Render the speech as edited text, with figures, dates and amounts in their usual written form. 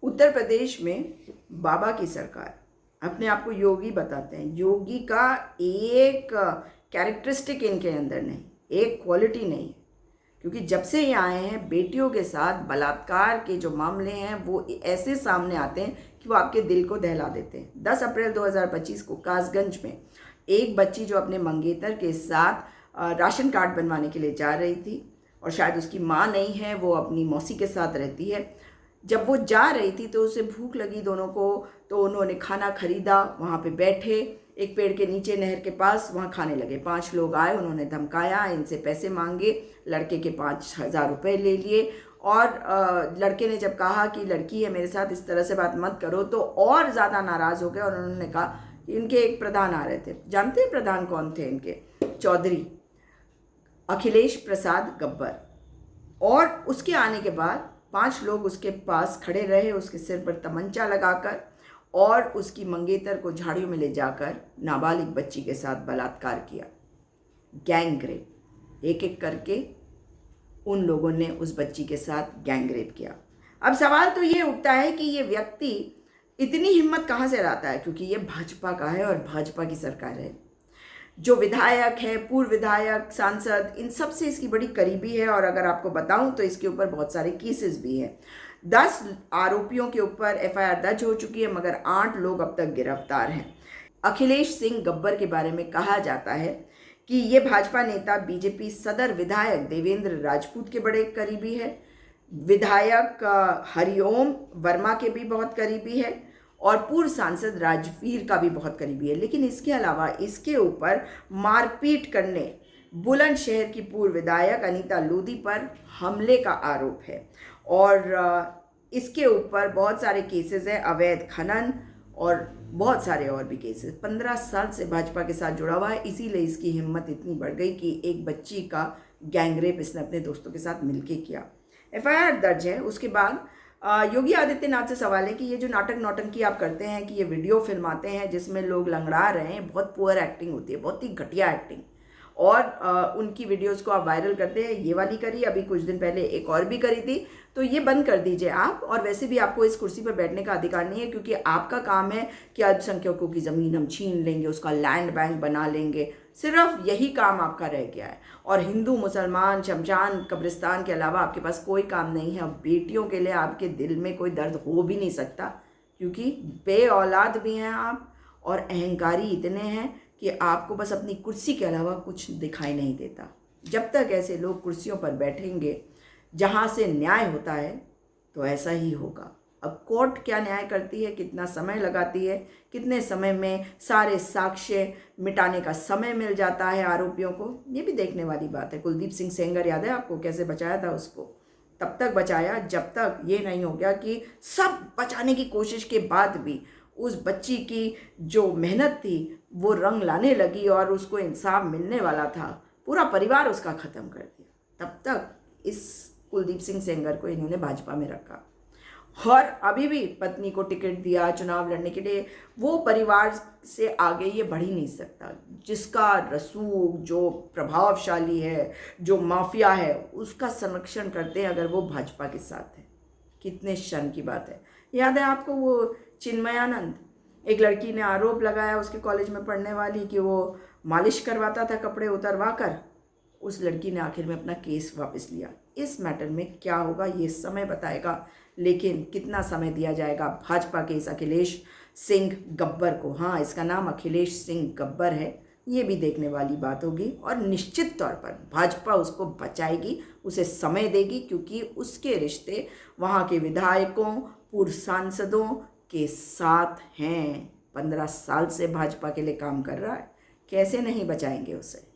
उत्तर प्रदेश में बाबा की सरकार, अपने आप को योगी बताते हैं। योगी का एक कैरेक्टरिस्टिक इनके अंदर नहीं, एक क्वालिटी नहीं, क्योंकि जब से ये आए हैं बेटियों के साथ बलात्कार के जो मामले हैं वो ऐसे सामने आते हैं कि वो आपके दिल को दहला देते हैं। 10 अप्रैल 2025 को कासगंज में एक बच्ची जो अपने मंगेतर के साथ राशन कार्ड बनवाने के लिए जा रही थी, और शायद उसकी माँ नहीं है, वो अपनी मौसी के साथ रहती है। जब वो जा रही थी तो उसे भूख लगी दोनों को, तो उन्होंने खाना खरीदा, वहाँ पे बैठे एक पेड़ के नीचे नहर के पास, वहाँ खाने लगे। 5 लोग आए, उन्होंने धमकाया, इनसे पैसे मांगे, लड़के के 5,000 रुपये ले लिए। और लड़के ने जब कहा कि लड़की है मेरे साथ इस तरह से बात मत करो, तो और ज़्यादा नाराज़ हो गए और उन्होंने कहा, इनके एक प्रधान आ रहे थे, जानते हैं प्रधान कौन थे इनके? चौधरी अखिलेश प्रसाद गब्बर। और उसके आने के बाद 5 लोग उसके पास खड़े रहे, उसके सिर पर तमंचा लगाकर, और उसकी मंगेतर को झाड़ियों में ले जाकर नाबालिग बच्ची के साथ बलात्कार किया। गैंग रेप, एक एक करके उन लोगों ने उस बच्ची के साथ गैंग रेप किया। अब सवाल तो ये उठता है कि ये व्यक्ति इतनी हिम्मत कहाँ से लाता है, क्योंकि ये भाजपा का है और भाजपा की सरकार है। जो विधायक है, पूर्व विधायक, सांसद, इन सब से इसकी बड़ी करीबी है। और अगर आपको बताऊं तो इसके ऊपर बहुत सारे केसेस भी हैं। 10 आरोपियों के ऊपर एफआईआर दर्ज हो चुकी है, मगर 8 लोग अब तक गिरफ्तार हैं। अखिलेश सिंह गब्बर के बारे में कहा जाता है कि ये भाजपा नेता बीजेपी सदर विधायक देवेंद्र राजपूत के बड़े करीबी है, विधायक हरिओम वर्मा के भी बहुत करीबी है, और पूर्व सांसद राजवीर का भी बहुत करीबी है। लेकिन इसके अलावा इसके ऊपर मारपीट करने, बुलंदशहर की पूर्व विधायक अनीता लोधी पर हमले का आरोप है, और इसके ऊपर बहुत सारे केसेस हैं, अवैध खनन और बहुत सारे और भी केसेस। 15 साल से भाजपा के साथ जुड़ा हुआ है, इसीलिए इसकी हिम्मत इतनी बढ़ गई कि एक बच्ची का गैंग रेप इसने अपने दोस्तों के साथ मिलके किया। एफआईआर दर्ज है। उसके बाद योगी आदित्यनाथ से सवाल है कि ये जो नाटक नौटंकी आप करते हैं, कि ये वीडियो फिल्माते हैं जिसमें लोग लंगड़ा रहे हैं, बहुत पुअर एक्टिंग होती है, बहुत ही घटिया एक्टिंग, और उनकी वीडियोस को आप वायरल करते हैं। ये वाली करी, अभी कुछ दिन पहले एक और भी करी थी, तो ये बंद कर दीजिए आप। और वैसे भी आपको इस कुर्सी पर बैठने का अधिकार नहीं है, क्योंकि आपका काम है कि अल्पसंख्यकों की ज़मीन हम छीन लेंगे, उसका लैंड बैंक बना लेंगे, सिर्फ यही काम आपका रह गया है। और हिंदू, मुसलमान, शमशान, कब्रिस्तान के अलावा आपके पास कोई काम नहीं है। और बेटियों के लिए आपके दिल में कोई दर्द हो भी नहीं सकता, क्योंकि बे औलाद भी हैं आप, और अहंकारी इतने हैं कि आपको बस अपनी कुर्सी के अलावा कुछ दिखाई नहीं देता। जब तक ऐसे लोग कुर्सियों पर बैठेंगे जहाँ से न्याय होता है, तो ऐसा ही होगा। अब कोर्ट क्या न्याय करती है, कितना समय लगाती है, कितने समय में सारे साक्ष्य मिटाने का समय मिल जाता है आरोपियों को, ये भी देखने वाली बात है। कुलदीप सिंह सेंगर याद है आपको, कैसे बचाया था उसको? तब तक बचाया जब तक ये नहीं हो गया कि सब बचाने की कोशिश के बाद भी उस बच्ची की जो मेहनत थी वो रंग लाने लगी और उसको इंसाफ मिलने वाला था, पूरा परिवार उसका ख़त्म कर दिया। तब तक इस कुलदीप सिंह सेंगर को इन्होंने भाजपा में रखा, और अभी भी पत्नी को टिकट दिया चुनाव लड़ने के लिए। वो परिवार से आगे ये बढ़ ही नहीं सकता। जिसका रसूख, जो प्रभावशाली है, जो माफिया है, उसका संरक्षण करते हैं अगर वो भाजपा के साथ है। कितने शर्म की बात है। याद है आपको वो चिन्मयानंद, एक लड़की ने आरोप लगाया उसके कॉलेज में पढ़ने वाली कि वो मालिश करवाता था कपड़े उतरवा कर। उस लड़की ने आखिर में अपना केस वापस लिया। इस मैटर में क्या होगा ये समय बताएगा, लेकिन कितना समय दिया जाएगा भाजपा के इस अखिलेश सिंह गब्बर को? हाँ, इसका नाम अखिलेश सिंह गब्बर है, ये भी देखने वाली बात होगी। और निश्चित तौर पर भाजपा उसको बचाएगी, उसे समय देगी, क्योंकि उसके रिश्ते वहाँ के विधायकों, पूर्व सांसदों के साथ हैं। 15 साल से भाजपा के लिए काम कर रहा है, कैसे नहीं बचाएंगे उसे?